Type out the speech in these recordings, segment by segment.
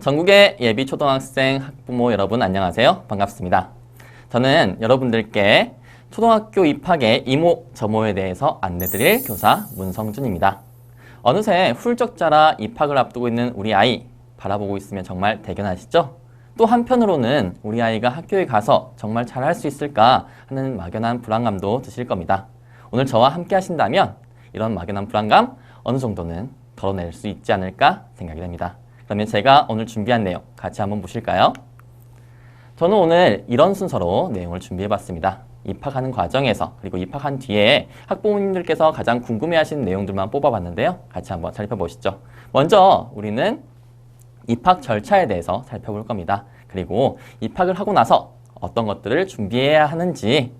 전국의 예비 초등학생 학부모 여러분 안녕하세요. 반갑습니다. 저는 여러분들께 초등학교 입학의 이모저모에 대해서 안내드릴 교사 문성준입니다. 어느새 훌쩍 자라 입학을 앞두고 있는 우리 아이 바라보고 있으면 정말 대견하시죠? 또 한편으로는 우리 아이가 학교에 가서 정말 잘할 수 있을까 하는 막연한 불안감도 드실 겁니다. 오늘 저와 함께 하신다면 이런 막연한 불안감 어느 정도는 덜어낼 수 있지 않을까 생각이 됩니다. 그러면 제가 오늘 준비한 내용 같이 한번 보실까요? 저는 오늘 이런 순서로 내용을 준비해봤습니다. 입학하는 과정에서 그리고 입학한 뒤에 학부모님들께서 가장 궁금해하시는 내용들만 뽑아봤는데요. 같이 한번 살펴보시죠. 먼저 우리는 입학 절차에 대해서 살펴볼 겁니다. 그리고 입학을 하고 나서 어떤 것들을 준비해야 하는지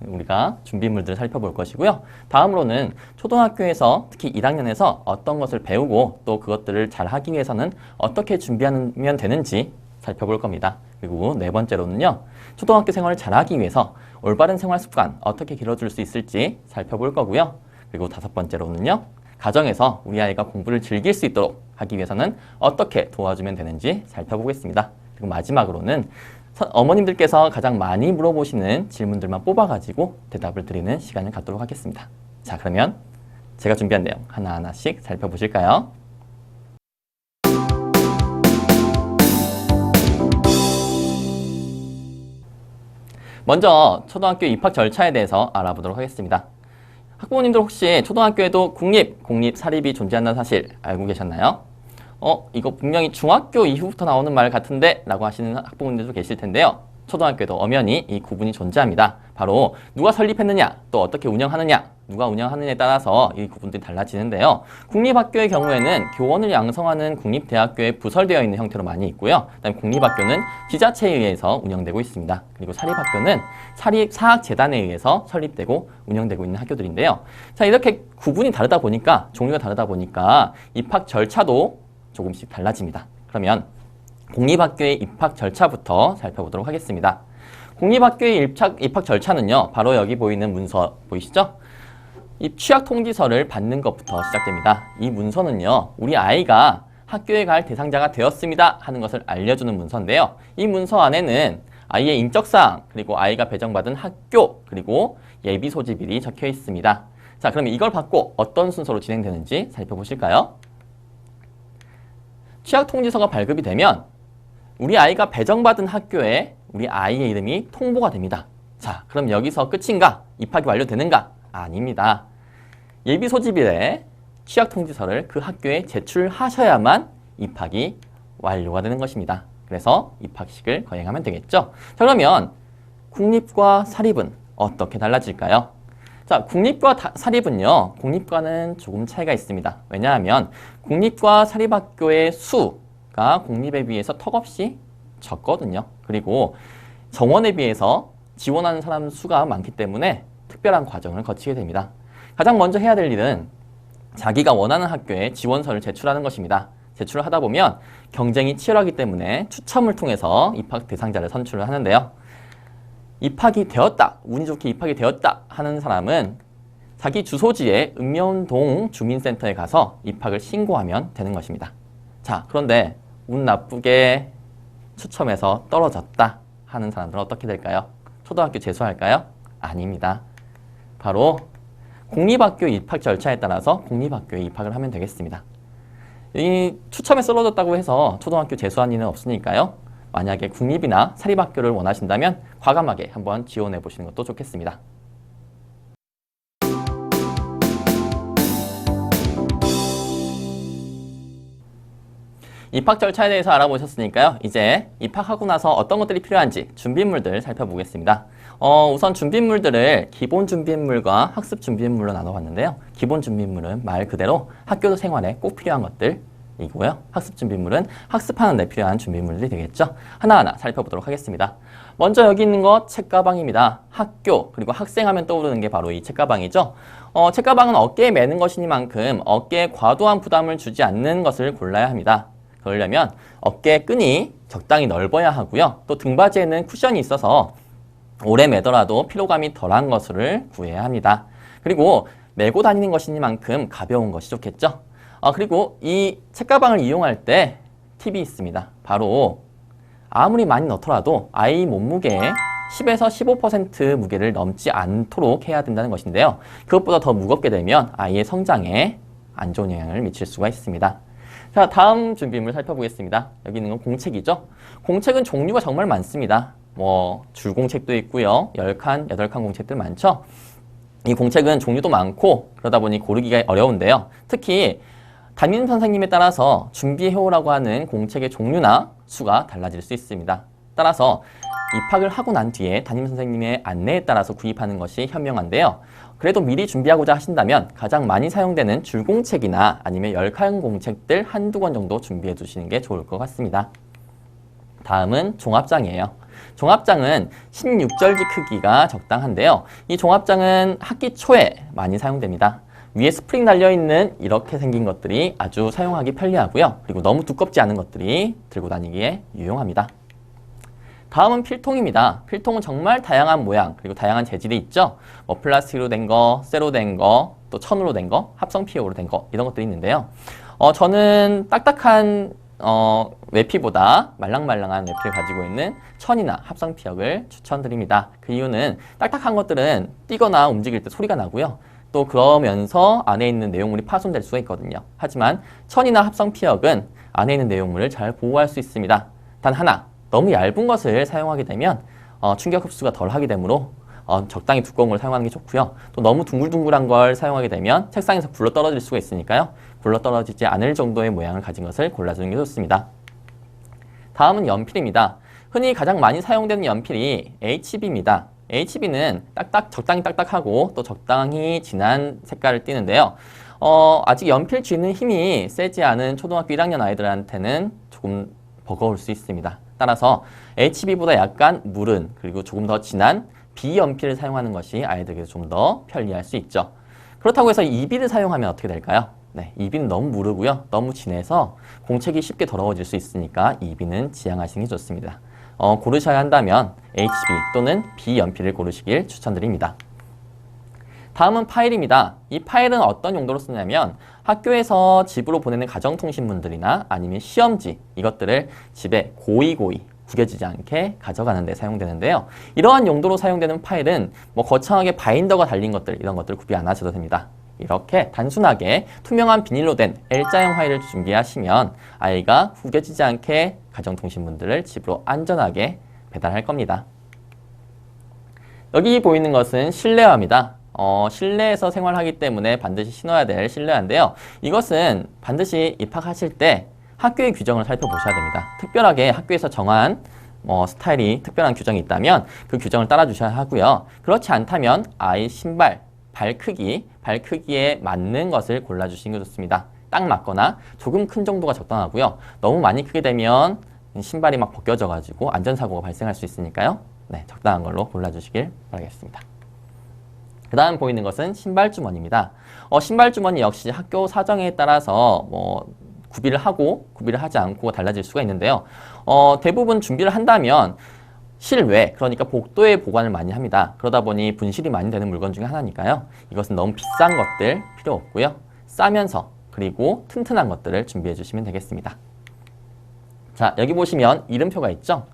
우리가 준비물들을 살펴볼 것이고요. 다음으로는 초등학교에서 특히 1학년에서 어떤 것을 배우고 또 그것들을 잘 하기 위해서는 어떻게 준비하면 되는지 살펴볼 겁니다. 그리고 네 번째로는요. 초등학교 생활을 잘하기 위해서 올바른 생활 습관 어떻게 길러줄 수 있을지 살펴볼 거고요. 그리고 다섯 번째로는요. 가정에서 우리 아이가 공부를 즐길 수 있도록 하기 위해서는 어떻게 도와주면 되는지 살펴보겠습니다. 그리고 마지막으로는 어머님들께서 가장 많이 물어보시는 질문들만 뽑아가지고 대답을 드리는 시간을 갖도록 하겠습니다. 자, 그러면 제가 준비한 내용 하나하나씩 살펴보실까요? 먼저 초등학교 입학 절차에 대해서 알아보도록 하겠습니다. 학부모님들 혹시 초등학교에도 공립, 사립이 존재한다는 사실 알고 계셨나요? 이거 분명히 중학교 이후부터 나오는 말 같은데 라고 하시는 학부모님들도 계실 텐데요. 초등학교에도 엄연히 이 구분이 존재합니다. 바로 누가 설립했느냐, 또 어떻게 운영하느냐, 누가 운영하느냐에 따라서 이 구분들이 달라지는데요. 국립학교의 경우에는 교원을 양성하는 국립대학교에 부설되어 있는 형태로 많이 있고요. 그다음에 공립학교는 지자체에 의해서 운영되고 있습니다. 그리고 사립학교는 사학재단에 의해서 설립되고 운영되고 있는 학교들인데요. 자, 이렇게 구분이 다르다 보니까, 종류가 다르다 보니까 입학 절차도 조금씩 달라집니다. 그러면 공립학교의 입학 절차부터 살펴보도록 하겠습니다. 공립학교의 입학 절차는요. 바로 여기 보이는 문서 보이시죠? 이 취약통지서를 받는 것부터 시작됩니다. 이 문서는요. 우리 아이가 학교에 갈 대상자가 되었습니다 하는 것을 알려주는 문서인데요. 이 문서 안에는 아이의 인적사항, 그리고 아이가 배정받은 학교, 그리고 예비 소집일이 적혀 있습니다. 자, 그러면 이걸 받고 어떤 순서로 진행되는지 살펴보실까요? 취약통지서가 발급이 되면 우리 아이가 배정받은 학교에 우리 아이의 이름이 통보가 됩니다. 자, 그럼 여기서 끝인가? 입학이 완료되는가? 아닙니다. 예비 소집일에 취약통지서를 그 학교에 제출하셔야만 입학이 완료가 되는 것입니다. 그래서 입학식을 거행하면 되겠죠. 자, 그러면 국립과 사립은 어떻게 달라질까요? 자, 국립과 사립은요, 공립과는 조금 차이가 있습니다. 왜냐하면 국립과 사립학교의 수가 공립에 비해서 턱없이 적거든요. 그리고 정원에 비해서 지원하는 사람 수가 많기 때문에 특별한 과정을 거치게 됩니다. 가장 먼저 해야 될 일은 자기가 원하는 학교에 지원서를 제출하는 것입니다. 제출을 하다 보면 경쟁이 치열하기 때문에 추첨을 통해서 입학 대상자를 선출을 하는데요. 입학이 되었다, 운이 좋게 입학이 되었다 하는 사람은 자기 주소지의 읍면동 주민센터에 가서 입학을 신고하면 되는 것입니다. 자, 그런데 운 나쁘게 추첨해서 떨어졌다 하는 사람들은 어떻게 될까요? 초등학교 재수할까요? 아닙니다. 바로 공립학교 입학 절차에 따라서 공립학교에 입학을 하면 되겠습니다. 이 추첨에 떨어졌다고 해서 초등학교 재수한 이는 없으니까요. 만약에 국립이나 사립학교를 원하신다면 과감하게 한번 지원해 보시는 것도 좋겠습니다. 입학 절차에 대해서 알아보셨으니까요. 이제 입학하고 나서 어떤 것들이 필요한지 준비물들 살펴보겠습니다. 우선 준비물들을 기본 준비물과 학습 준비물로 나눠봤는데요. 기본 준비물은 말 그대로 학교 생활에 꼭 필요한 것들, 이고요. 학습 준비물은 학습하는 데 필요한 준비물들이 되겠죠. 하나하나 살펴보도록 하겠습니다. 먼저 여기 있는 거 책가방입니다. 학교 그리고 학생 하면 떠오르는 게 바로 이 책가방이죠. 책가방은 어깨에 매는 것이니만큼 어깨에 과도한 부담을 주지 않는 것을 골라야 합니다. 그러려면 어깨 끈이 적당히 넓어야 하고요. 또 등받이에는 쿠션이 있어서 오래 매더라도 피로감이 덜한 것을 구해야 합니다. 그리고 메고 다니는 것이니만큼 가벼운 것이 좋겠죠. 그리고 이 책가방을 이용할 때 팁이 있습니다. 바로 아무리 많이 넣더라도 아이 몸무게의 10에서 15% 무게를 넘지 않도록 해야 된다는 것인데요. 그것보다 더 무겁게 되면 아이의 성장에 안 좋은 영향을 미칠 수가 있습니다. 자, 다음 준비물 살펴보겠습니다. 여기 있는 건 공책이죠. 공책은 종류가 정말 많습니다. 줄공책도 있고요. 10칸, 8칸 공책들 많죠. 이 공책은 종류도 많고 그러다 보니 고르기가 어려운데요. 특히 담임 선생님에 따라서 준비해오라고 하는 공책의 종류나 수가 달라질 수 있습니다. 따라서 입학을 하고 난 뒤에 담임 선생님의 안내에 따라서 구입하는 것이 현명한데요. 그래도 미리 준비하고자 하신다면 가장 많이 사용되는 줄공책이나 아니면 10칸 공책들 한두 권 정도 준비해 두시는 게 좋을 것 같습니다. 다음은 종합장이에요. 종합장은 16절지 크기가 적당한데요. 이 종합장은 학기 초에 많이 사용됩니다. 위에 스프링 달려있는 이렇게 생긴 것들이 아주 사용하기 편리하고요. 그리고 너무 두껍지 않은 것들이 들고 다니기에 유용합니다. 다음은 필통입니다. 필통은 정말 다양한 모양 그리고 다양한 재질이 있죠. 플라스틱으로 된 거, 쇠로 된 거, 또 천으로 된 거, 합성 피혁으로 된 거 이런 것들이 있는데요. 저는 딱딱한 외피보다 말랑말랑한 외피를 가지고 있는 천이나 합성 피혁을 추천드립니다. 그 이유는 딱딱한 것들은 뛰거나 움직일 때 소리가 나고요. 또 그러면서 안에 있는 내용물이 파손될 수가 있거든요. 하지만 천이나 합성 피혁은 안에 있는 내용물을 잘 보호할 수 있습니다. 단 하나, 너무 얇은 것을 사용하게 되면 충격 흡수가 덜 하게 되므로 적당히 두꺼운 걸 사용하는 게 좋고요. 또 너무 둥글둥글한 걸 사용하게 되면 책상에서 굴러 떨어질 수가 있으니까요. 굴러 떨어지지 않을 정도의 모양을 가진 것을 골라주는 게 좋습니다. 다음은 연필입니다. 흔히 가장 많이 사용되는 연필이 HB입니다. HB는 적당히 딱딱하고 또 적당히 진한 색깔을 띠는데요. 아직 연필 쥐는 힘이 세지 않은 초등학교 1학년 아이들한테는 조금 버거울 수 있습니다. 따라서 HB보다 약간 무른 그리고 조금 더 진한 B연필을 사용하는 것이 아이들에게 좀 더 편리할 수 있죠. 그렇다고 해서 EB를 사용하면 어떻게 될까요? 네, EB는 너무 무르고요. 너무 진해서 공책이 쉽게 더러워질 수 있으니까 EB는 지양하시는 게 좋습니다. 고르셔야 한다면 HB 또는 B연필을 고르시길 추천드립니다. 다음은 파일입니다. 이 파일은 어떤 용도로 쓰냐면 학교에서 집으로 보내는 가정통신문들이나 아니면 시험지 이것들을 집에 고이고이 구겨지지 않게 가져가는 데 사용되는데요. 이러한 용도로 사용되는 파일은 거창하게 바인더가 달린 것들 이런 것들 구비 안 하셔도 됩니다. 이렇게 단순하게 투명한 비닐로 된 L자형 파일을 준비하시면 아이가 구겨지지 않게 가정통신문들을 집으로 안전하게 배달할 겁니다. 여기 보이는 것은 실내화입니다. 실내에서 생활하기 때문에 반드시 신어야 될 실내화인데요. 이것은 반드시 입학하실 때 학교의 규정을 살펴보셔야 됩니다. 특별하게 학교에서 정한 스타일이 특별한 규정이 있다면 그 규정을 따라주셔야 하고요. 그렇지 않다면 아이 신발, 발 크기에 맞는 것을 골라주시는 게 좋습니다. 딱 맞거나 조금 큰 정도가 적당하고요. 너무 많이 크게 되면 신발이 막 벗겨져가지고 안전사고가 발생할 수 있으니까요. 네, 적당한 걸로 골라주시길 바라겠습니다. 그 다음 보이는 것은 신발 주머니입니다. 신발 주머니 역시 학교 사정에 따라서 구비를 하고 구비를 하지 않고 달라질 수가 있는데요. 대부분 준비를 한다면 실외, 그러니까 복도에 보관을 많이 합니다. 그러다 보니 분실이 많이 되는 물건 중에 하나니까요. 이것은 너무 비싼 것들 필요 없고요. 싸면서 그리고 튼튼한 것들을 준비해 주시면 되겠습니다. 자, 여기 보시면 이름표가 있죠?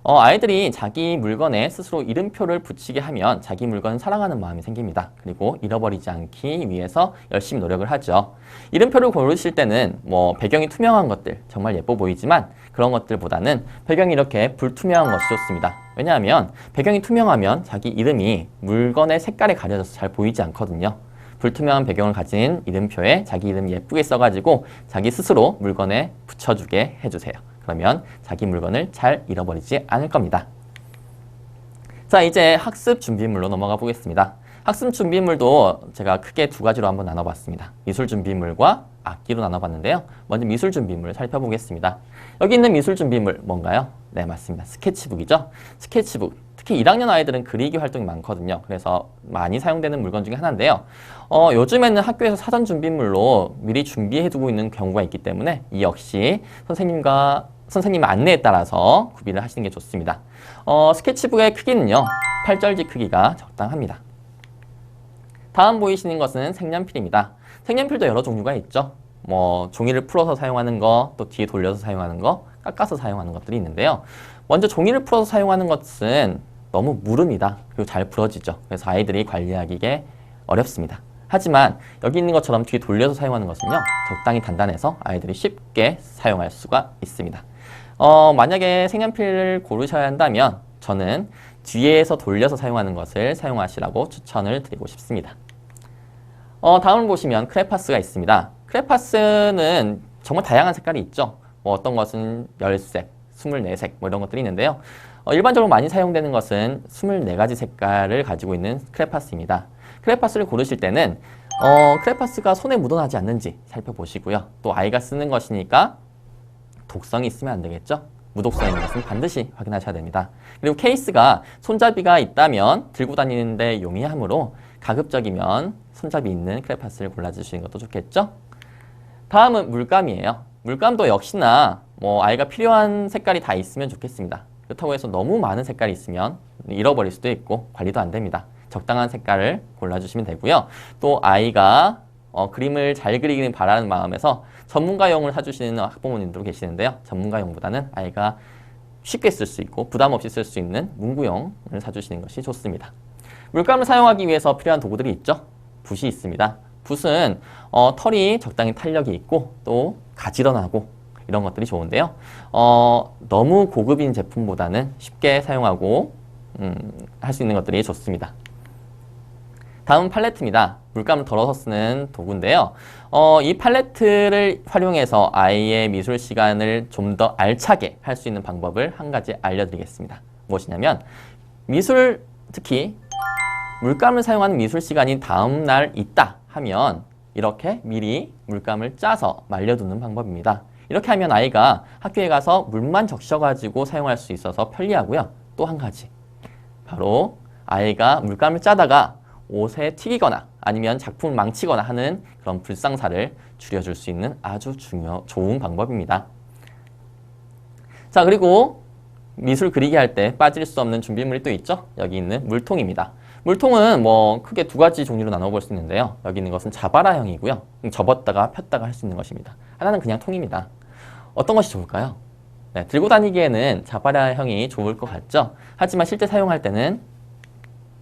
아이들이 자기 물건에 스스로 이름표를 붙이게 하면 자기 물건을 사랑하는 마음이 생깁니다. 그리고 잃어버리지 않기 위해서 열심히 노력을 하죠. 이름표를 고르실 때는 배경이 투명한 것들 정말 예뻐 보이지만 그런 것들보다는 배경이 이렇게 불투명한 것이 좋습니다. 왜냐하면 배경이 투명하면 자기 이름이 물건의 색깔에 가려져서 잘 보이지 않거든요. 불투명한 배경을 가진 이름표에 자기 이름 예쁘게 써가지고 자기 스스로 물건에 붙여주게 해주세요. 그러면 자기 물건을 잘 잃어버리지 않을 겁니다. 자, 이제 학습 준비물로 넘어가 보겠습니다. 학습 준비물도 제가 크게 두 가지로 한번 나눠봤습니다. 미술 준비물과 악기로 나눠봤는데요. 먼저 미술 준비물 살펴보겠습니다. 여기 있는 미술 준비물 뭔가요? 네, 맞습니다. 스케치북이죠. 스케치북. 특히 1학년 아이들은 그리기 활동이 많거든요. 그래서 많이 사용되는 물건 중에 하나인데요. 요즘에는 학교에서 사전 준비물로 미리 준비해두고 있는 경우가 있기 때문에 이 역시 선생님 안내에 따라서 구비를 하시는 게 좋습니다. 스케치북의 크기는요. 8절지 크기가 적당합니다. 다음 보이시는 것은 색연필입니다. 색연필도 여러 종류가 있죠. 종이를 풀어서 사용하는 거, 또 뒤에 돌려서 사용하는 거, 깎아서 사용하는 것들이 있는데요. 먼저 종이를 풀어서 사용하는 것은 너무 무릅니다. 그리고 잘 부러지죠. 그래서 아이들이 관리하기에 어렵습니다. 하지만 여기 있는 것처럼 뒤에 돌려서 사용하는 것은요. 적당히 단단해서 아이들이 쉽게 사용할 수가 있습니다. 만약에 색연필을 고르셔야 한다면 저는 뒤에서 돌려서 사용하는 것을 사용하시라고 추천을 드리고 싶습니다. 다음을 보시면 크레파스가 있습니다. 크레파스는 정말 다양한 색깔이 있죠. 어떤 것은 10색, 24색 이런 것들이 있는데요. 일반적으로 많이 사용되는 것은 24가지 색깔을 가지고 있는 크레파스입니다. 크레파스를 고르실 때는 크레파스가 손에 묻어나지 않는지 살펴보시고요. 또 아이가 쓰는 것이니까 독성이 있으면 안 되겠죠. 무독성 있는 것은 반드시 확인하셔야 됩니다. 그리고 케이스가 손잡이가 있다면 들고 다니는데 용이하므로 가급적이면 손잡이 있는 크레파스를 골라주시는 것도 좋겠죠. 다음은 물감이에요. 물감도 역시나 아이가 필요한 색깔이 다 있으면 좋겠습니다. 그렇다고 해서 너무 많은 색깔이 있으면 잃어버릴 수도 있고 관리도 안 됩니다. 적당한 색깔을 골라주시면 되고요. 또 아이가 그림을 잘 그리기를 바라는 마음에서 전문가용을 사주시는 학부모님도 계시는데요. 전문가용보다는 아이가 쉽게 쓸 수 있고 부담 없이 쓸 수 있는 문구용을 사주시는 것이 좋습니다. 물감을 사용하기 위해서 필요한 도구들이 있죠. 붓이 있습니다. 붓은 털이 적당히 탄력이 있고 또 가지런하고 이런 것들이 좋은데요. 너무 고급인 제품보다는 쉽게 사용하고 할 수 있는 것들이 좋습니다. 다음은 팔레트입니다. 물감을 덜어서 쓰는 도구인데요. 이 팔레트를 활용해서 아이의 미술 시간을 좀 더 알차게 할 수 있는 방법을 한 가지 알려드리겠습니다. 무엇이냐면 특히 물감을 사용하는 미술 시간이 다음 날 있다 하면 이렇게 미리 물감을 짜서 말려두는 방법입니다. 이렇게 하면 아이가 학교에 가서 물만 적셔가지고 사용할 수 있어서 편리하고요. 또 한 가지, 바로 아이가 물감을 짜다가 옷에 튀기거나 아니면 작품을 망치거나 하는 그런 불상사를 줄여줄 수 있는 아주 좋은 방법입니다. 자, 그리고 미술 그리기 할 때 빠질 수 없는 준비물이 또 있죠. 여기 있는 물통입니다. 물통은 크게 두 가지 종류로 나눠볼 수 있는데요. 여기 있는 것은 자바라형이고요. 접었다가 폈다가 할 수 있는 것입니다. 하나는 그냥 통입니다. 어떤 것이 좋을까요? 네, 들고 다니기에는 자바라형이 좋을 것 같죠? 하지만 실제 사용할 때는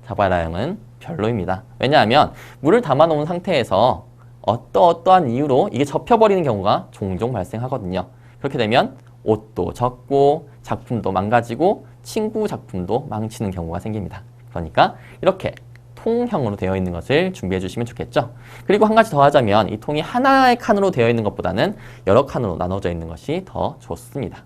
자바라형은 별로입니다. 왜냐하면 물을 담아놓은 상태에서 어떠한 이유로 이게 접혀버리는 경우가 종종 발생하거든요. 그렇게 되면 옷도 젖고 작품도 망가지고 친구 작품도 망치는 경우가 생깁니다. 그러니까 이렇게 통형으로 되어 있는 것을 준비해 주시면 좋겠죠. 그리고 한 가지 더 하자면 이 통이 하나의 칸으로 되어 있는 것보다는 여러 칸으로 나눠져 있는 것이 더 좋습니다.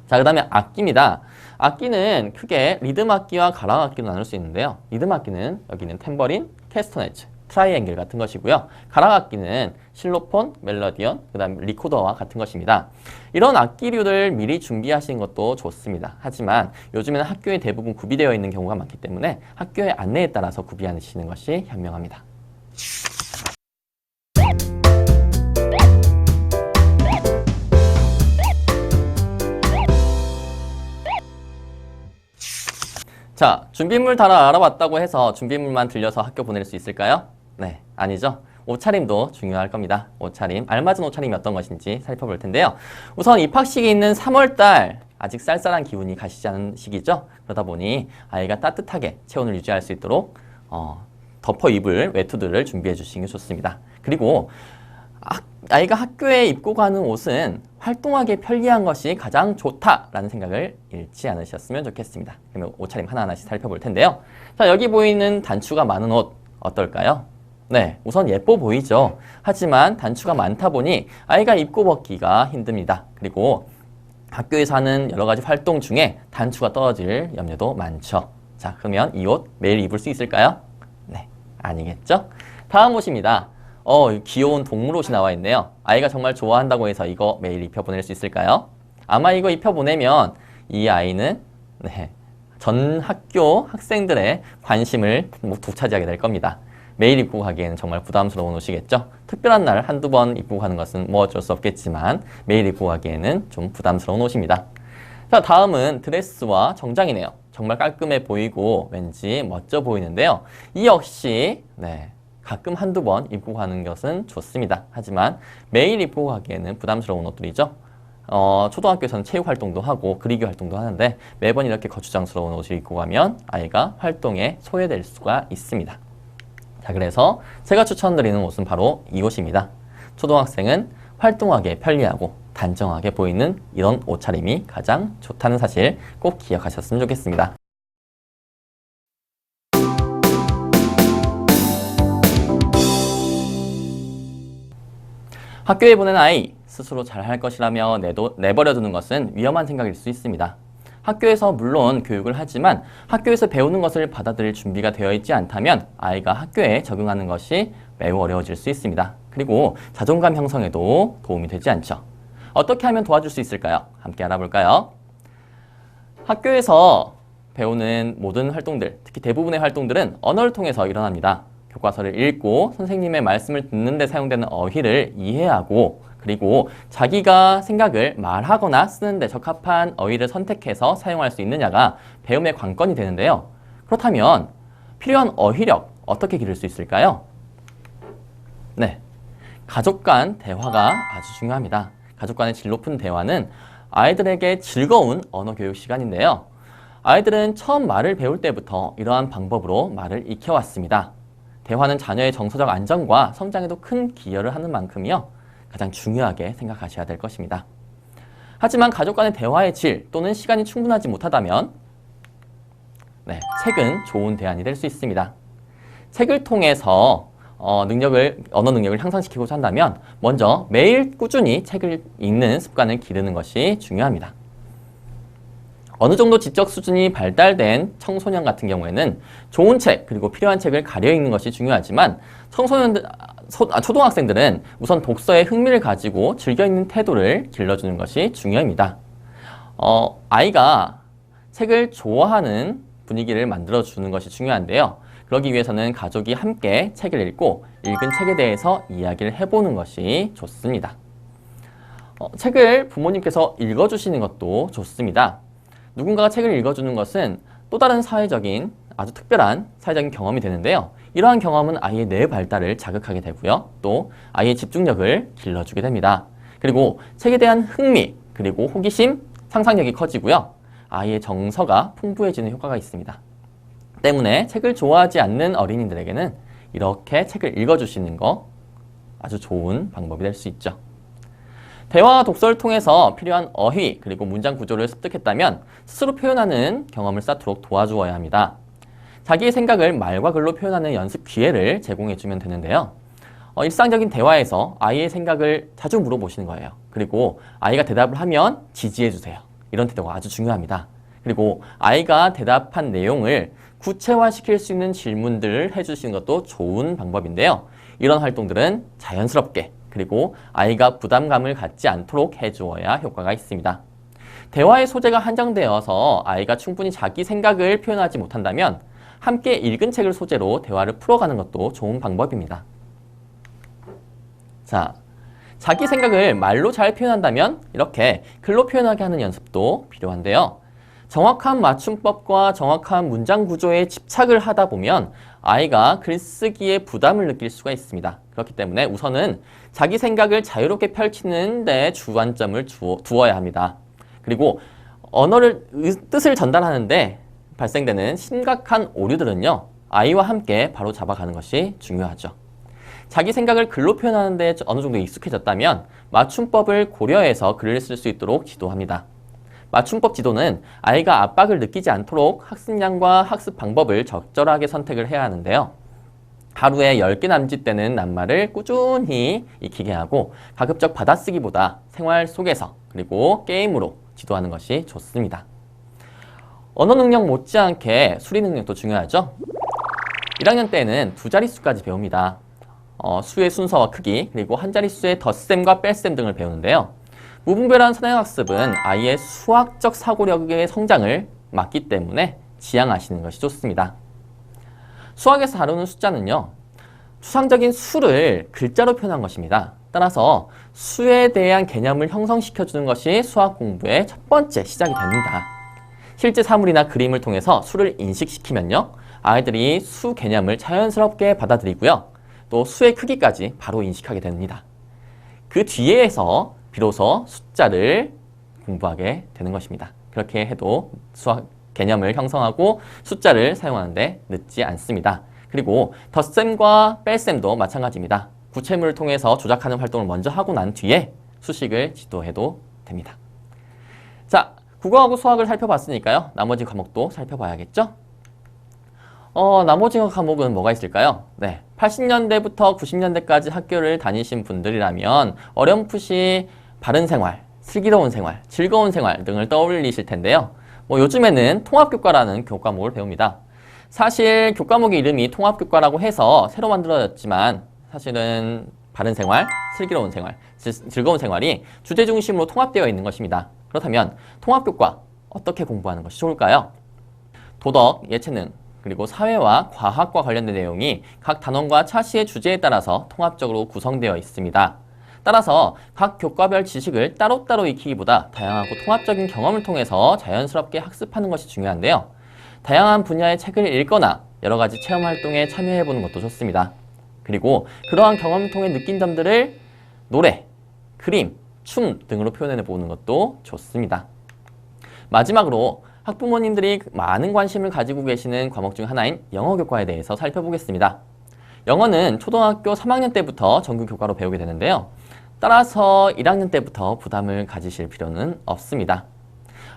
자, 그 다음에 악기입니다. 악기는 크게 리듬 악기와 가락 악기로 나눌 수 있는데요. 리듬 악기는 여기는 탬버린, 캐스터네츠, 트라이앵글 같은 것이고요. 가락 악기는 실로폰, 멜로디언, 그 다음 리코더와 같은 것입니다. 이런 악기류를 미리 준비하시는 것도 좋습니다. 하지만 요즘에는 학교에 대부분 구비되어 있는 경우가 많기 때문에 학교의 안내에 따라서 구비하시는 것이 현명합니다. 자, 준비물 다 알아봤다고 해서 준비물만 들려서 학교 보낼 수 있을까요? 네, 아니죠. 옷차림도 중요할 겁니다. 옷차림, 알맞은 옷차림이 어떤 것인지 살펴볼 텐데요. 우선 입학식이 있는 3월달, 아직 쌀쌀한 기운이 가시지 않은 시기죠. 그러다 보니 아이가 따뜻하게 체온을 유지할 수 있도록 덮어 입을 외투들을 준비해 주시는 게 좋습니다. 그리고 아이가 학교에 입고 가는 옷은 활동하기 편리한 것이 가장 좋다라는 생각을 잃지 않으셨으면 좋겠습니다. 그러면 옷차림 하나하나씩 살펴볼 텐데요. 자, 여기 보이는 단추가 많은 옷 어떨까요? 네, 우선 예뻐 보이죠. 하지만 단추가 많다 보니 아이가 입고 벗기가 힘듭니다. 그리고 학교에서 하는 여러 가지 활동 중에 단추가 떨어질 염려도 많죠. 자, 그러면 이 옷 매일 입을 수 있을까요? 네, 아니겠죠? 다음 옷입니다. 귀여운 동물 옷이 나와 있네요. 아이가 정말 좋아한다고 해서 이거 매일 입혀보낼 수 있을까요? 아마 이거 입혀보내면 이 아이는 전 학교 학생들의 관심을 독차지하게 될 겁니다. 매일 입고 가기에는 정말 부담스러운 옷이겠죠? 특별한 날 한두 번 입고 가는 것은 뭐 어쩔 수 없겠지만 매일 입고 가기에는 좀 부담스러운 옷입니다. 자, 다음은 드레스와 정장이네요. 정말 깔끔해 보이고 왠지 멋져 보이는데요. 이 역시 가끔 한두 번 입고 가는 것은 좋습니다. 하지만 매일 입고 가기에는 부담스러운 옷들이죠. 초등학교에서는 체육 활동도 하고 그리기 활동도 하는데 매번 이렇게 거추장스러운 옷을 입고 가면 아이가 활동에 소외될 수가 있습니다. 자, 그래서 제가 추천드리는 옷은 바로 이 옷입니다. 초등학생은 활동하기에 편리하고 단정하게 보이는 이런 옷차림이 가장 좋다는 사실 꼭 기억하셨으면 좋겠습니다. 학교에 보낸 아이, 스스로 잘할 것이라며 내버려두는 것은 위험한 생각일 수 있습니다. 학교에서 물론 교육을 하지만 학교에서 배우는 것을 받아들일 준비가 되어 있지 않다면 아이가 학교에 적응하는 것이 매우 어려워질 수 있습니다. 그리고 자존감 형성에도 도움이 되지 않죠. 어떻게 하면 도와줄 수 있을까요? 함께 알아볼까요? 학교에서 배우는 모든 활동들, 특히 대부분의 활동들은 언어를 통해서 일어납니다. 교과서를 읽고 선생님의 말씀을 듣는 데 사용되는 어휘를 이해하고 그리고 자기가 생각을 말하거나 쓰는 데 적합한 어휘를 선택해서 사용할 수 있느냐가 배움의 관건이 되는데요. 그렇다면 필요한 어휘력 어떻게 기를 수 있을까요? 가족 간 대화가 아주 중요합니다. 가족 간의 질 높은 대화는 아이들에게 즐거운 언어 교육 시간인데요. 아이들은 처음 말을 배울 때부터 이러한 방법으로 말을 익혀왔습니다. 대화는 자녀의 정서적 안정과 성장에도 큰 기여를 하는 만큼이요. 가장 중요하게 생각하셔야 될 것입니다. 하지만 가족 간의 대화의 질 또는 시간이 충분하지 못하다면 책은 좋은 대안이 될 수 있습니다. 책을 통해서 언어 능력을 향상시키고자 한다면 먼저 매일 꾸준히 책을 읽는 습관을 기르는 것이 중요합니다. 어느 정도 지적 수준이 발달된 청소년 같은 경우에는 좋은 책 그리고 필요한 책을 가려 읽는 것이 중요하지만 초등학생들은 우선 독서에 흥미를 가지고 즐겨 읽는 태도를 길러주는 것이 중요합니다. 아이가 책을 좋아하는 분위기를 만들어주는 것이 중요한데요. 그러기 위해서는 가족이 함께 책을 읽고 읽은 책에 대해서 이야기를 해보는 것이 좋습니다. 책을 부모님께서 읽어주시는 것도 좋습니다. 누군가가 책을 읽어주는 것은 또 다른 사회적인 아주 특별한 사회적인 경험이 되는데요. 이러한 경험은 아이의 뇌 발달을 자극하게 되고요. 또 아이의 집중력을 길러주게 됩니다. 그리고 책에 대한 흥미, 그리고 호기심, 상상력이 커지고요. 아이의 정서가 풍부해지는 효과가 있습니다. 때문에 책을 좋아하지 않는 어린이들에게는 이렇게 책을 읽어주시는 거 아주 좋은 방법이 될 수 있죠. 대화와 독서를 통해서 필요한 어휘 그리고 문장 구조를 습득했다면 스스로 표현하는 경험을 쌓도록 도와주어야 합니다. 자기의 생각을 말과 글로 표현하는 연습 기회를 제공해주면 되는데요. 일상적인 대화에서 아이의 생각을 자주 물어보시는 거예요. 그리고 아이가 대답을 하면 지지해주세요. 이런 태도가 아주 중요합니다. 그리고 아이가 대답한 내용을 구체화시킬 수 있는 질문들을 해주시는 것도 좋은 방법인데요. 이런 활동들은 자연스럽게 그리고 아이가 부담감을 갖지 않도록 해주어야 효과가 있습니다. 대화의 소재가 한정되어서 아이가 충분히 자기 생각을 표현하지 못한다면 함께 읽은 책을 소재로 대화를 풀어가는 것도 좋은 방법입니다. 자, 자기 생각을 말로 잘 표현한다면 이렇게 글로 표현하게 하는 연습도 필요한데요. 정확한 맞춤법과 정확한 문장 구조에 집착을 하다 보면 아이가 글쓰기에 부담을 느낄 수가 있습니다. 그렇기 때문에 우선은 자기 생각을 자유롭게 펼치는 데 주안점을 두어야 합니다. 그리고 뜻을 전달하는데 발생되는 심각한 오류들은요, 아이와 함께 바로 잡아가는 것이 중요하죠. 자기 생각을 글로 표현하는 데 어느 정도 익숙해졌다면 맞춤법을 고려해서 글을 쓸 수 있도록 지도합니다. 맞춤법 지도는 아이가 압박을 느끼지 않도록 학습량과 학습 방법을 적절하게 선택을 해야 하는데요. 하루에 10개 남짓되는 낱말을 꾸준히 익히게 하고 가급적 받아쓰기보다 생활 속에서 그리고 게임으로 지도하는 것이 좋습니다. 언어 능력 못지않게 수리 능력도 중요하죠. 1학년 때는 2자릿수까지 배웁니다. 수의 순서와 크기, 그리고 한 자릿수의 덧셈과 뺄셈 등을 배우는데요. 무분별한 선행학습은 아이의 수학적 사고력의 성장을 막기 때문에 지양하시는 것이 좋습니다. 수학에서 다루는 숫자는요, 추상적인 수를 글자로 표현한 것입니다. 따라서 수에 대한 개념을 형성시켜주는 것이 수학 공부의 첫 번째 시작이 됩니다. 실제 사물이나 그림을 통해서 수를 인식시키면요, 아이들이 수 개념을 자연스럽게 받아들이고요, 또 수의 크기까지 바로 인식하게 됩니다. 그 뒤에서 비로소 숫자를 공부하게 되는 것입니다. 그렇게 해도 수학 개념을 형성하고 숫자를 사용하는데 늦지 않습니다. 그리고 덧셈과 뺄셈도 마찬가지입니다. 구체물을 통해서 조작하는 활동을 먼저 하고 난 뒤에 수식을 지도해도 됩니다. 자, 국어하고 수학을 살펴봤으니까요, 나머지 과목도 살펴봐야겠죠? 나머지 과목은 뭐가 있을까요? 네, 80년대부터 90년대까지 학교를 다니신 분들이라면 어렴풋이 바른 생활, 슬기로운 생활, 즐거운 생활 등을 떠올리실 텐데요. 요즘에는 통합교과라는 교과목을 배웁니다. 사실 교과목의 이름이 통합교과라고 해서 새로 만들어졌지만 사실은 바른 생활, 슬기로운 생활, 즐거운 생활이 주제 중심으로 통합되어 있는 것입니다. 그렇다면 통합교과 어떻게 공부하는 것이 좋을까요? 도덕, 예체능, 그리고 사회와 과학과 관련된 내용이 각 단원과 차시의 주제에 따라서 통합적으로 구성되어 있습니다. 따라서 각 교과별 지식을 따로따로 익히기보다 다양하고 통합적인 경험을 통해서 자연스럽게 학습하는 것이 중요한데요. 다양한 분야의 책을 읽거나 여러 가지 체험 활동에 참여해보는 것도 좋습니다. 그리고 그러한 경험을 통해 느낀 점들을 노래, 그림, 춤 등으로 표현해보는 것도 좋습니다. 마지막으로 학부모님들이 많은 관심을 가지고 계시는 과목 중 하나인 영어 교과에 대해서 살펴보겠습니다. 영어는 초등학교 3학년 때부터 정규 교과로 배우게 되는데요. 따라서 1학년 때부터 부담을 가지실 필요는 없습니다.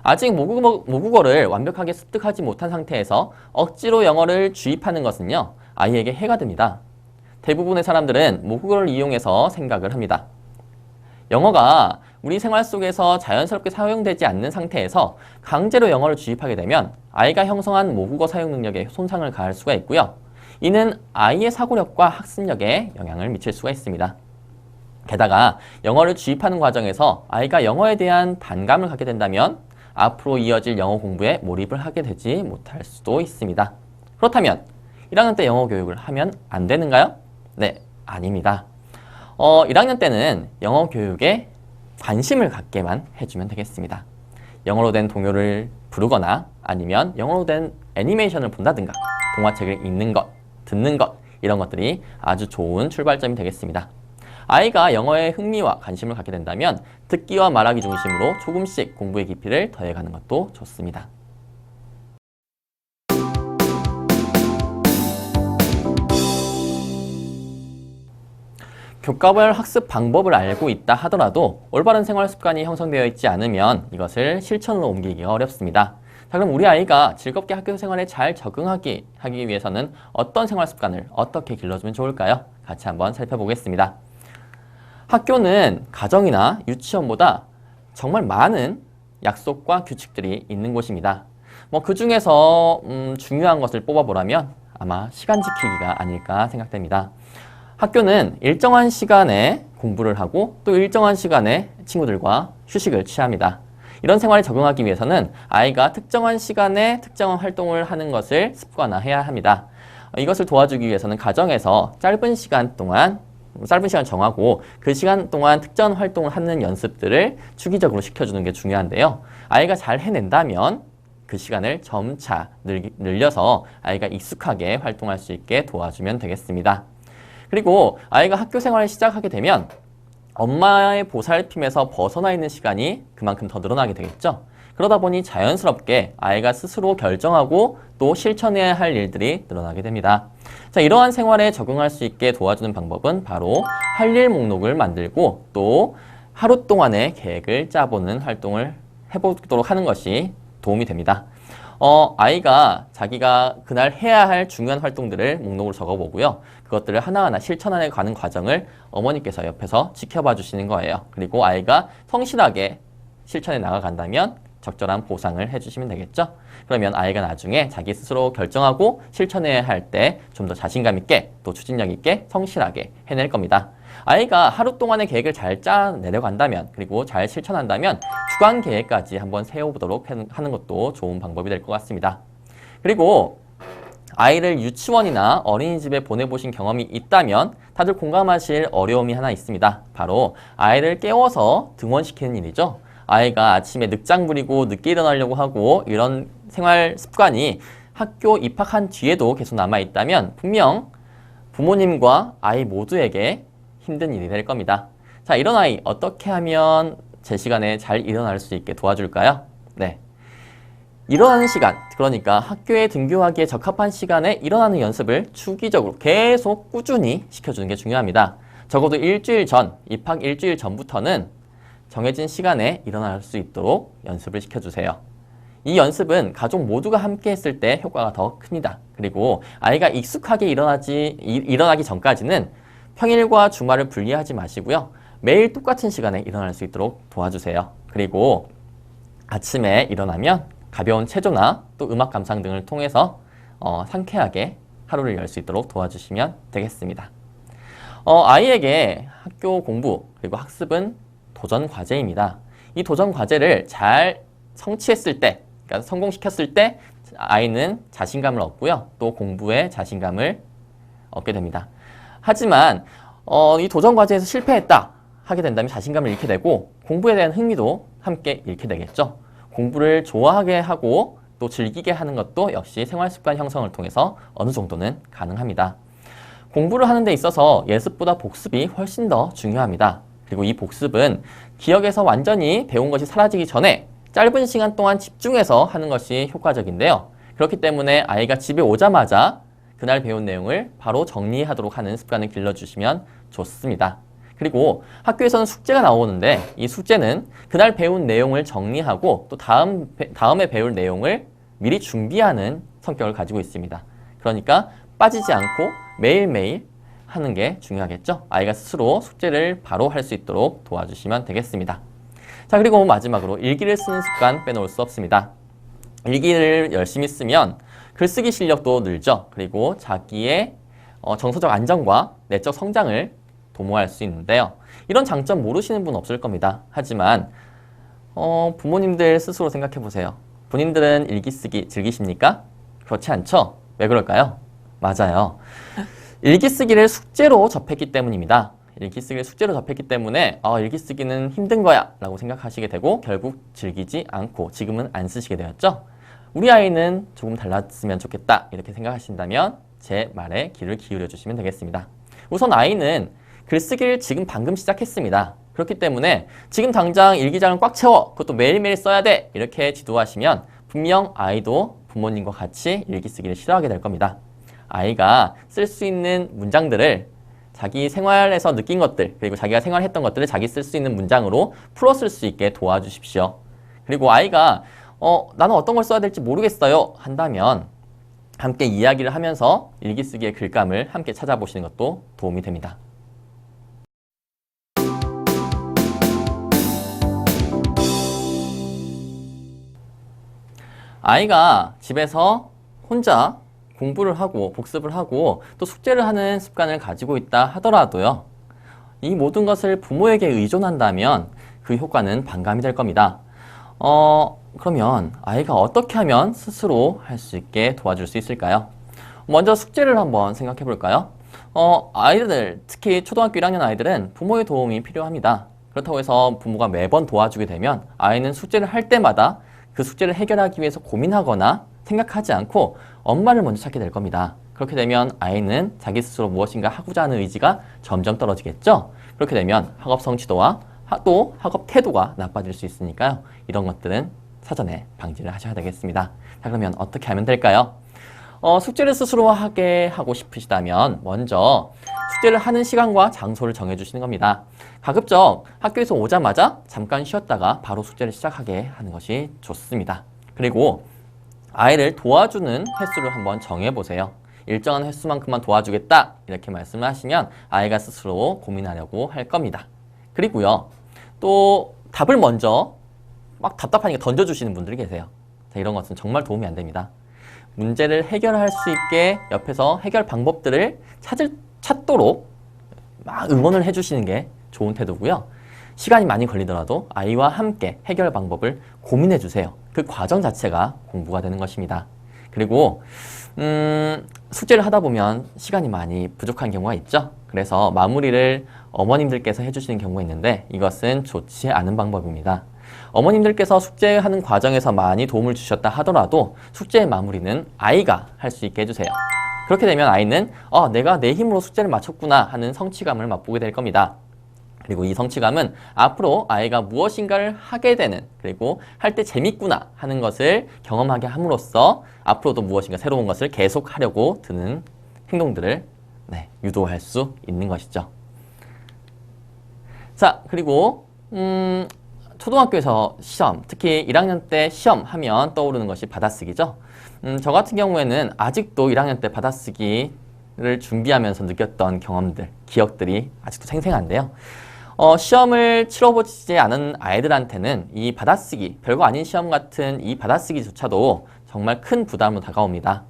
아직 모국어를 완벽하게 습득하지 못한 상태에서 억지로 영어를 주입하는 것은요, 아이에게 해가 됩니다. 대부분의 사람들은 모국어를 이용해서 생각을 합니다. 영어가 우리 생활 속에서 자연스럽게 사용되지 않는 상태에서 강제로 영어를 주입하게 되면 아이가 형성한 모국어 사용 능력에 손상을 가할 수가 있고요. 이는 아이의 사고력과 학습력에 영향을 미칠 수가 있습니다. 게다가 영어를 주입하는 과정에서 아이가 영어에 대한 반감을 갖게 된다면 앞으로 이어질 영어 공부에 몰입을 하게 되지 못할 수도 있습니다. 그렇다면 1학년 때 영어 교육을 하면 안 되는가요? 네, 아닙니다. 1학년 때는 영어 교육에 관심을 갖게만 해주면 되겠습니다. 영어로 된 동요를 부르거나 아니면 영어로 된 애니메이션을 본다든가 동화책을 읽는 것, 듣는 것, 이런 것들이 아주 좋은 출발점이 되겠습니다. 아이가 영어에 흥미와 관심을 갖게 된다면 듣기와 말하기 중심으로 조금씩 공부의 깊이를 더해가는 것도 좋습니다. 교과별 학습 방법을 알고 있다 하더라도 올바른 생활 습관이 형성되어 있지 않으면 이것을 실천으로 옮기기가 어렵습니다. 자, 그럼 우리 아이가 즐겁게 학교 생활에 잘 적응하기 위해서는 어떤 생활 습관을 어떻게 길러주면 좋을까요? 같이 한번 살펴보겠습니다. 학교는 가정이나 유치원보다 정말 많은 약속과 규칙들이 있는 곳입니다. 그 중에서 중요한 것을 뽑아보라면 아마 시간 지키기가 아닐까 생각됩니다. 학교는 일정한 시간에 공부를 하고 또 일정한 시간에 친구들과 휴식을 취합니다. 이런 생활에 적응하기 위해서는 아이가 특정한 시간에 특정한 활동을 하는 것을 습관화해야 합니다. 이것을 도와주기 위해서는 가정에서 짧은 시간 정하고 그 시간 동안 특정 활동을 하는 연습들을 주기적으로 시켜주는 게 중요한데요. 아이가 잘 해낸다면 그 시간을 점차 늘려서 아이가 익숙하게 활동할 수 있게 도와주면 되겠습니다. 그리고 아이가 학교 생활을 시작하게 되면 엄마의 보살핌에서 벗어나 있는 시간이 그만큼 더 늘어나게 되겠죠. 그러다 보니 자연스럽게 아이가 스스로 결정하고 또 실천해야 할 일들이 늘어나게 됩니다. 자, 이러한 생활에 적응할 수 있게 도와주는 방법은 바로 할 일 목록을 만들고 또 하루 동안의 계획을 짜보는 활동을 해보도록 하는 것이 도움이 됩니다. 아이가 자기가 그날 해야 할 중요한 활동들을 목록으로 적어보고요. 그것들을 하나하나 실천해 가는 과정을 어머니께서 옆에서 지켜봐 주시는 거예요. 그리고 아이가 성실하게 실천해 나가간다면 적절한 보상을 해주시면 되겠죠. 그러면 아이가 나중에 자기 스스로 결정하고 실천해야 할 때 좀 더 자신감 있게 또 추진력 있게 성실하게 해낼 겁니다. 아이가 하루 동안의 계획을 잘 짜내려고 한다면 그리고 잘 실천한다면 주간 계획까지 한번 세워보도록 하는 것도 좋은 방법이 될 것 같습니다. 그리고 아이를 유치원이나 어린이집에 보내보신 경험이 있다면 다들 공감하실 어려움이 하나 있습니다. 바로 아이를 깨워서 등원시키는 일이죠. 아이가 아침에 늦장 부리고 늦게 일어나려고 하고 이런 생활 습관이 학교 입학한 뒤에도 계속 남아있다면 분명 부모님과 아이 모두에게 힘든 일이 될 겁니다. 자, 이런 아이 어떻게 하면 제 시간에 잘 일어날 수 있게 도와줄까요? 네. 일어나는 시간, 그러니까 학교에 등교하기에 적합한 시간에 일어나는 연습을 주기적으로 계속 꾸준히 시켜주는 게 중요합니다. 적어도 일주일 전, 입학 일주일 전부터는 정해진 시간에 일어날 수 있도록 연습을 시켜주세요. 이 연습은 가족 모두가 함께 했을 때 효과가 더 큽니다. 그리고 아이가 익숙하게 일어나기 전까지는 평일과 주말을 분리하지 마시고요. 매일 똑같은 시간에 일어날 수 있도록 도와주세요. 그리고 아침에 일어나면 가벼운 체조나 또 음악 감상 등을 통해서 상쾌하게 하루를 열 수 있도록 도와주시면 되겠습니다. 아이에게 학교 공부 그리고 학습은 도전 과제입니다. 이 도전 과제를 잘 성취했을 때, 그러니까 성공시켰을 때 아이는 자신감을 얻고요. 또 공부에 자신감을 얻게 됩니다. 하지만 이 도전 과제에서 실패했다 하게 된다면 자신감을 잃게 되고 공부에 대한 흥미도 함께 잃게 되겠죠. 공부를 좋아하게 하고 또 즐기게 하는 것도 역시 생활습관 형성을 통해서 어느 정도는 가능합니다. 공부를 하는 데 있어서 예습보다 복습이 훨씬 더 중요합니다. 그리고 이 복습은 기억에서 완전히 배운 것이 사라지기 전에 짧은 시간 동안 집중해서 하는 것이 효과적인데요. 그렇기 때문에 아이가 집에 오자마자 그날 배운 내용을 바로 정리하도록 하는 습관을 길러주시면 좋습니다. 그리고 학교에서는 숙제가 나오는데 이 숙제는 그날 배운 내용을 정리하고 또 다음에 배울 내용을 미리 준비하는 성격을 가지고 있습니다. 그러니까 빠지지 않고 매일매일 하는 게 중요하겠죠. 아이가 스스로 숙제를 바로 할 수 있도록 도와주시면 되겠습니다. 자, 그리고 마지막으로 일기를 쓰는 습관 빼놓을 수 없습니다. 일기를 열심히 쓰면 글쓰기 실력도 늘죠. 그리고 자기의 정서적 안정과 내적 성장을 도모할 수 있는데요. 이런 장점 모르시는 분 없을 겁니다. 하지만 부모님들 스스로 생각해 보세요. 본인들은 일기 쓰기 즐기십니까? 그렇지 않죠? 왜 그럴까요? 맞아요. 일기 쓰기를 숙제로 접했기 때문입니다. 일기 쓰기를 숙제로 접했기 때문에 일기 쓰기는 힘든 거야 라고 생각하시게 되고 결국 즐기지 않고 지금은 안 쓰시게 되었죠. 우리 아이는 조금 달랐으면 좋겠다 이렇게 생각하신다면 제 말에 귀를 기울여 주시면 되겠습니다. 우선 아이는 글쓰기를 지금 방금 시작했습니다. 그렇기 때문에 지금 당장 일기장을 꽉 채워 그것도 매일매일 써야 돼 이렇게 지도하시면 분명 아이도 부모님과 같이 일기 쓰기를 싫어하게 될 겁니다. 아이가 쓸 수 있는 문장들을 자기 생활에서 느낀 것들 그리고 자기가 생활했던 것들을 자기 쓸 수 있는 문장으로 풀어 쓸 수 있게 도와주십시오. 그리고 아이가 나는 어떤 걸 써야 될지 모르겠어요 한다면 함께 이야기를 하면서 일기 쓰기의 글감을 함께 찾아보시는 것도 도움이 됩니다. 아이가 집에서 혼자 공부를 하고 복습을 하고 또 숙제를 하는 습관을 가지고 있다 하더라도요. 이 모든 것을 부모에게 의존한다면 그 효과는 반감이 될 겁니다. 그러면 아이가 어떻게 하면 스스로 할 수 있게 도와줄 수 있을까요? 먼저 숙제를 한번 생각해 볼까요? 아이들, 특히 초등학교 1학년 아이들은 부모의 도움이 필요합니다. 그렇다고 해서 부모가 매번 도와주게 되면 아이는 숙제를 할 때마다 그 숙제를 해결하기 위해서 고민하거나 생각하지 않고 엄마를 먼저 찾게 될 겁니다. 그렇게 되면 아이는 자기 스스로 무엇인가 하고자 하는 의지가 점점 떨어지겠죠? 그렇게 되면 학업 성취도와 또 학업 태도가 나빠질 수 있으니까요. 이런 것들은 사전에 방지를 하셔야 되겠습니다. 자, 그러면 어떻게 하면 될까요? 숙제를 스스로 하게 하고 싶으시다면 먼저 숙제를 하는 시간과 장소를 정해주시는 겁니다. 가급적 학교에서 오자마자 잠깐 쉬었다가 바로 숙제를 시작하게 하는 것이 좋습니다. 그리고 아이를 도와주는 횟수를 한번 정해보세요. 일정한 횟수만큼만 도와주겠다 이렇게 말씀을 하시면 아이가 스스로 고민하려고 할 겁니다. 그리고요 또 답을 먼저 막 답답하니까 던져주시는 분들이 계세요. 자, 이런 것은 정말 도움이 안 됩니다. 문제를 해결할 수 있게 옆에서 해결 방법들을 찾도록 막 응원을 해주시는 게 좋은 태도고요. 시간이 많이 걸리더라도 아이와 함께 해결 방법을 고민해 주세요. 그 과정 자체가 공부가 되는 것입니다. 그리고 숙제를 하다 보면 시간이 많이 부족한 경우가 있죠. 그래서 마무리를 어머님들께서 해주시는 경우가 있는데 이것은 좋지 않은 방법입니다. 어머님들께서 숙제하는 과정에서 많이 도움을 주셨다 하더라도 숙제의 마무리는 아이가 할 수 있게 해주세요. 그렇게 되면 아이는 내가 내 힘으로 숙제를 마쳤구나 하는 성취감을 맛보게 될 겁니다. 그리고 이 성취감은 앞으로 아이가 무엇인가를 하게 되는, 그리고 할 때 재밌구나 하는 것을 경험하게 함으로써 앞으로도 무엇인가 새로운 것을 계속 하려고 드는 행동들을 유도할 수 있는 것이죠. 자, 그리고 초등학교에서 시험, 특히 1학년 때 시험 하면 떠오르는 것이 받아쓰기죠. 저 같은 경우에는 아직도 1학년 때 받아쓰기를 준비하면서 느꼈던 경험들, 기억들이 아직도 생생한데요. 시험을 치러보지 않은 아이들한테는 이 받아쓰기, 별거 아닌 시험 같은 이 받아쓰기조차도 정말 큰 부담으로 다가옵니다.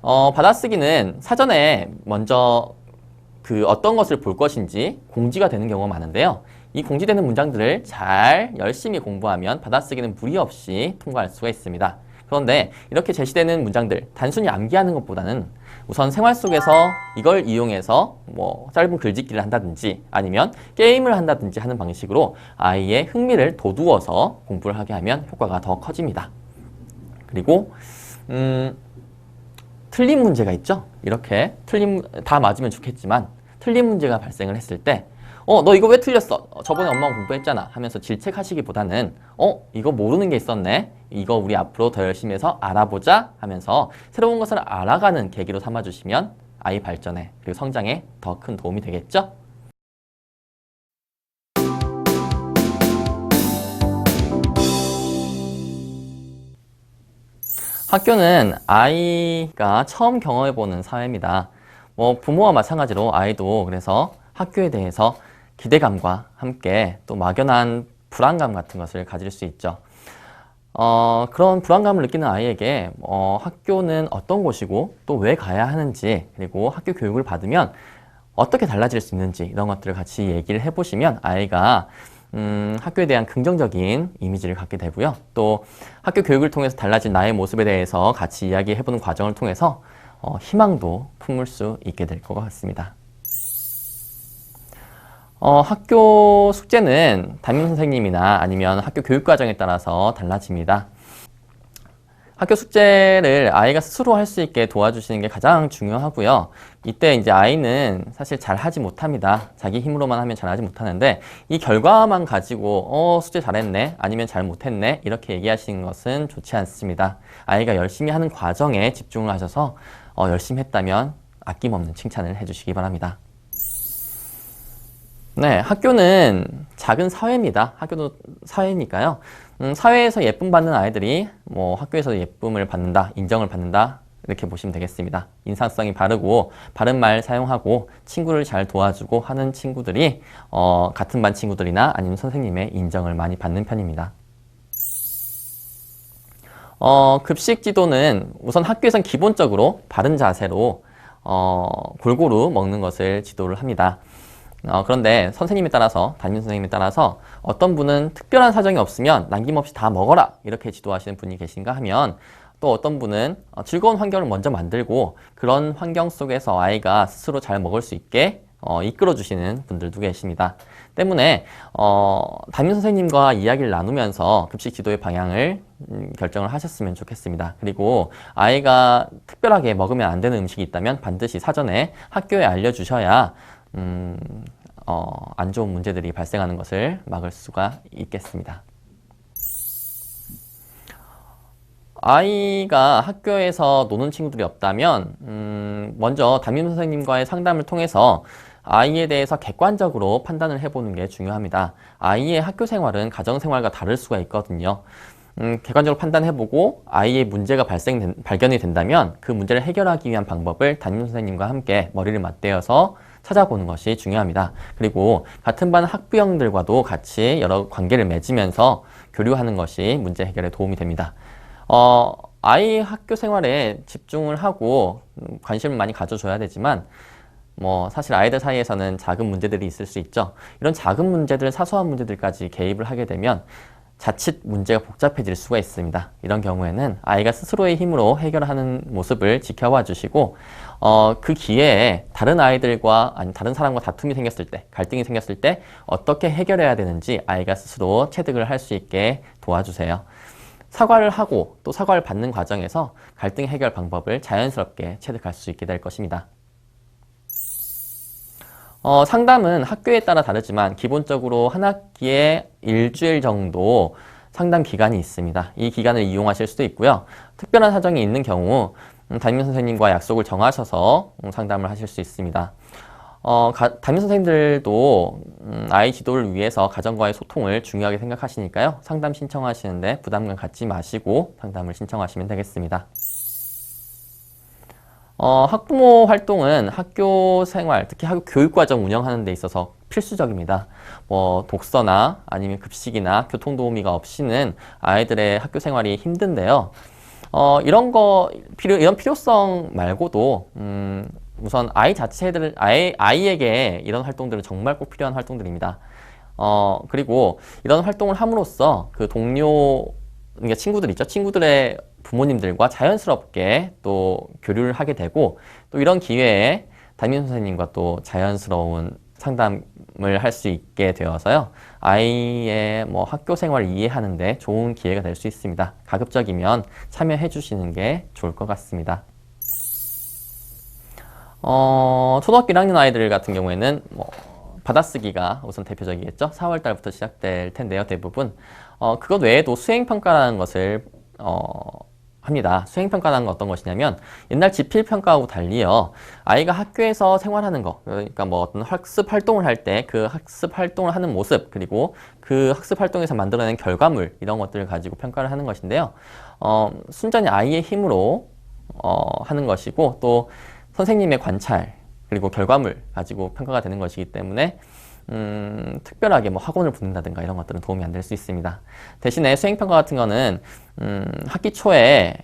받아쓰기는 사전에 먼저 어떤 것을 볼 것인지 공지가 되는 경우가 많은데요. 이 공지되는 문장들을 잘 열심히 공부하면 받아쓰기는 무리 없이 통과할 수가 있습니다. 그런데 이렇게 제시되는 문장들, 단순히 암기하는 것보다는 우선 생활 속에서 이걸 이용해서 짧은 글짓기를 한다든지 아니면 게임을 한다든지 하는 방식으로 아이의 흥미를 돋우어서 공부를 하게 하면 효과가 더 커집니다. 그리고 틀린 문제가 있죠. 이렇게 다 맞으면 좋겠지만 틀린 문제가 발생을 했을 때 너 이거 왜 틀렸어? 저번에 엄마가 공부했잖아 하면서 질책하시기보다는 이거 모르는 게 있었네. 이거 우리 앞으로 더 열심히 해서 알아보자 하면서 새로운 것을 알아가는 계기로 삼아주시면 아이 발전에 그리고 성장에 더 큰 도움이 되겠죠? 학교는 아이가 처음 경험해보는 사회입니다. 부모와 마찬가지로 아이도 그래서 학교에 대해서 기대감과 함께 또 막연한 불안감 같은 것을 가질 수 있죠. 그런 불안감을 느끼는 아이에게 학교는 어떤 곳이고 또 왜 가야 하는지, 그리고 학교 교육을 받으면 어떻게 달라질 수 있는지 이런 것들을 같이 얘기를 해보시면 아이가 학교에 대한 긍정적인 이미지를 갖게 되고요. 또 학교 교육을 통해서 달라진 나의 모습에 대해서 같이 이야기해보는 과정을 통해서 희망도 품을 수 있게 될 것 같습니다. 학교 숙제는 담임 선생님이나 아니면 학교 교육 과정에 따라서 달라집니다. 학교 숙제를 아이가 스스로 할 수 있게 도와주시는 게 가장 중요하고요. 이때 이제 아이는 사실 잘 하지 못합니다. 자기 힘으로만 하면 잘 하지 못하는데 이 결과만 가지고 숙제 잘했네 아니면 잘 못했네 이렇게 얘기하시는 것은 좋지 않습니다. 아이가 열심히 하는 과정에 집중을 하셔서 열심히 했다면 아낌없는 칭찬을 해주시기 바랍니다. 네, 학교는 작은 사회입니다. 학교도 사회니까요. 사회에서 예쁨 받는 아이들이 학교에서 예쁨을 받는다, 인정을 받는다 이렇게 보시면 되겠습니다. 인상성이 바르고 바른 말 사용하고 친구를 잘 도와주고 하는 친구들이 같은 반 친구들이나 아니면 선생님의 인정을 많이 받는 편입니다. 급식 지도는 우선 학교에선 기본적으로 바른 자세로 골고루 먹는 것을 지도를 합니다. 그런데 선생님에 따라서, 담임 선생님에 따라서 어떤 분은 특별한 사정이 없으면 남김없이 다 먹어라 이렇게 지도하시는 분이 계신가 하면 또 어떤 분은 즐거운 환경을 먼저 만들고 그런 환경 속에서 아이가 스스로 잘 먹을 수 있게 이끌어 주시는 분들도 계십니다. 때문에 담임 선생님과 이야기를 나누면서 급식 지도의 방향을 결정을 하셨으면 좋겠습니다. 그리고 아이가 특별하게 먹으면 안 되는 음식이 있다면 반드시 사전에 학교에 알려주셔야 안 좋은 문제들이 발생하는 것을 막을 수가 있겠습니다. 아이가 학교에서 노는 친구들이 없다면 먼저 담임 선생님과의 상담을 통해서 아이에 대해서 객관적으로 판단을 해보는 게 중요합니다. 아이의 학교 생활은 가정 생활과 다를 수가 있거든요. 객관적으로 판단해보고 아이의 문제가 발견이 된다면 그 문제를 해결하기 위한 방법을 담임 선생님과 함께 머리를 맞대어서 찾아보는 것이 중요합니다. 그리고 같은 반 학부형들과도 같이 여러 관계를 맺으면서 교류하는 것이 문제 해결에 도움이 됩니다. 아이 학교 생활에 집중을 하고 관심을 많이 가져줘야 되지만 사실 아이들 사이에서는 작은 문제들이 있을 수 있죠. 이런 작은 문제들, 사소한 문제들까지 개입을 하게 되면 자칫 문제가 복잡해질 수가 있습니다. 이런 경우에는 아이가 스스로의 힘으로 해결하는 모습을 지켜봐 주시고 그 기회에 다른 아이들과 아니 다른 사람과 다툼이 생겼을 때, 갈등이 생겼을 때 어떻게 해결해야 되는지 아이가 스스로 체득을 할 수 있게 도와주세요. 사과를 하고 또 사과를 받는 과정에서 갈등 해결 방법을 자연스럽게 체득할 수 있게 될 것입니다. 상담은 학교에 따라 다르지만 기본적으로 한 학기에 일주일 정도 상담 기간이 있습니다. 이 기간을 이용하실 수도 있고요. 특별한 사정이 있는 경우 담임 선생님과 약속을 정하셔서 상담을 하실 수 있습니다. 담임 선생님들도 아이 지도를 위해서 가정과의 소통을 중요하게 생각하시니까요. 상담 신청하시는데 부담감 갖지 마시고 상담을 신청하시면 되겠습니다. 학부모 활동은 학교 생활, 특히 학교 교육과정 운영하는 데 있어서 필수적입니다. 독서나 아니면 급식이나 교통도우미가 없이는 아이들의 학교 생활이 힘든데요. 이런 필요성 말고도, 우선 아이에게 이런 활동들은 정말 꼭 필요한 활동들입니다. 그리고 이런 활동을 함으로써 그 그러니까 친구들 있죠. 친구들의 부모님들과 자연스럽게 또 교류를 하게 되고 또 이런 기회에 담임 선생님과 또 자연스러운 상담을 할 수 있게 되어서요. 아이의 학교 생활을 이해하는데 좋은 기회가 될 수 있습니다. 가급적이면 참여해 주시는 게 좋을 것 같습니다. 초등학교 1학년 아이들 같은 경우에는 받아쓰기가 우선 대표적이겠죠. 4월 달부터 시작될 텐데요. 대부분 그것 외에도 수행평가라는 것을 합니다. 수행평가라는 건 어떤 것이냐면 옛날 지필평가하고 달리요. 아이가 학교에서 생활하는 거, 그러니까 어떤 학습 활동을 할 때 그 학습 활동을 하는 모습, 그리고 그 학습 활동에서 만들어낸 결과물, 이런 것들을 가지고 평가를 하는 것인데요. 순전히 아이의 힘으로 하는 것이고 또 선생님의 관찰, 그리고 결과물 가지고 평가가 되는 것이기 때문에 특별하게 학원을 붙는다든가 이런 것들은 도움이 안 될 수 있습니다. 대신에 수행평가 같은 거는 학기 초에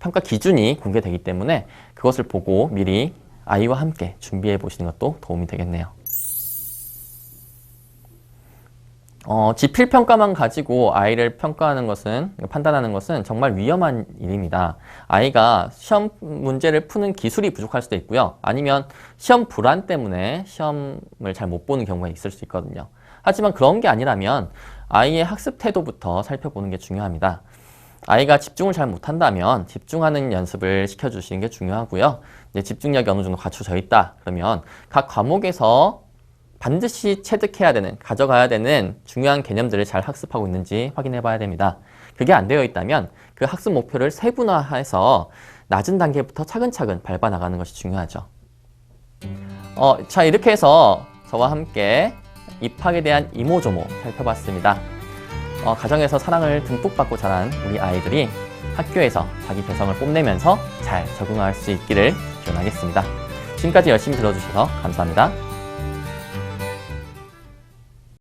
평가 기준이 공개되기 때문에 그것을 보고 미리 아이와 함께 준비해 보시는 것도 도움이 되겠네요. 지필평가만 가지고 아이를 판단하는 것은 정말 위험한 일입니다. 아이가 시험 문제를 푸는 기술이 부족할 수도 있고요. 아니면 시험 불안 때문에 시험을 잘 못 보는 경우가 있을 수 있거든요. 하지만 그런 게 아니라면 아이의 학습 태도부터 살펴보는 게 중요합니다. 아이가 집중을 잘 못한다면 집중하는 연습을 시켜주시는 게 중요하고요. 이제 집중력이 어느 정도 갖춰져 있다 그러면 각 과목에서 반드시 체득해야 되는, 가져가야 되는 중요한 개념들을 잘 학습하고 있는지 확인해 봐야 됩니다. 그게 안 되어 있다면 그 학습 목표를 세분화해서 낮은 단계부터 차근차근 밟아 나가는 것이 중요하죠. 자, 이렇게 해서 저와 함께 입학에 대한 이모저모 살펴봤습니다. 가정에서 사랑을 듬뿍 받고 자란 우리 아이들이 학교에서 자기 개성을 뽐내면서 잘 적응할 수 있기를 기원하겠습니다. 지금까지 열심히 들어주셔서 감사합니다.